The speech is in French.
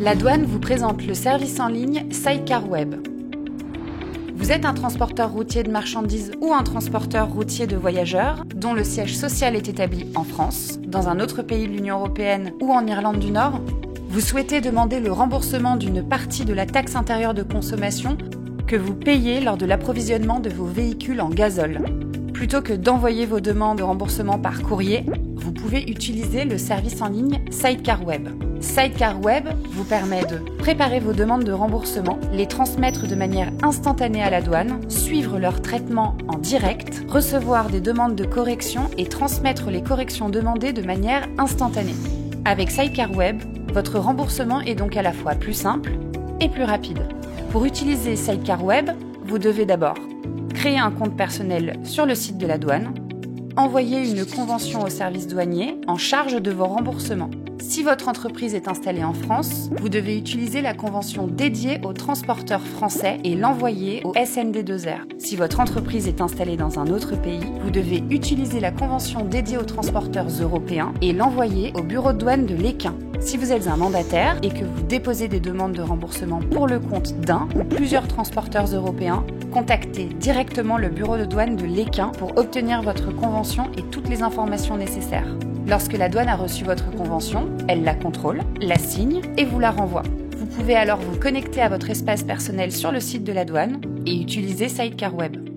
La douane vous présente le service en ligne Sidecar Web. Vous êtes un transporteur routier de marchandises ou un transporteur routier de voyageurs dont le siège social est établi en France, dans un autre pays de l'Union européenne ou en Irlande du Nord. Vous souhaitez demander le remboursement d'une partie de la taxe intérieure de consommation que vous payez lors de l'approvisionnement de vos véhicules en gazole. Plutôt que d'envoyer vos demandes de remboursement par courrier, vous pouvez utiliser le service en ligne Sidecar Web. Sidecar Web vous permet de préparer vos demandes de remboursement, les transmettre de manière instantanée à la douane, suivre leur traitement en direct, recevoir des demandes de correction et transmettre les corrections demandées de manière instantanée. Avec Sidecar Web, votre remboursement est donc à la fois plus simple et plus rapide. Pour utiliser Sidecar Web, vous devez d'abord créer un compte personnel sur le site de la douane, envoyer une convention au service douanier en charge de vos remboursements. Si votre entreprise est installée en France, vous devez utiliser la convention dédiée aux transporteurs français et l'envoyer au SND2R. Si votre entreprise est installée dans un autre pays, vous devez utiliser la convention dédiée aux transporteurs européens et l'envoyer au bureau de douane de l'Équin. Si vous êtes un mandataire et que vous déposez des demandes de remboursement pour le compte d'un ou plusieurs transporteurs européens, contactez directement le bureau de douane de l'Équin pour obtenir votre convention et toutes les informations nécessaires. Lorsque la douane a reçu votre convention, elle la contrôle, la signe et vous la renvoie. Vous pouvez alors vous connecter à votre espace personnel sur le site de la douane et utiliser Sidecar Web.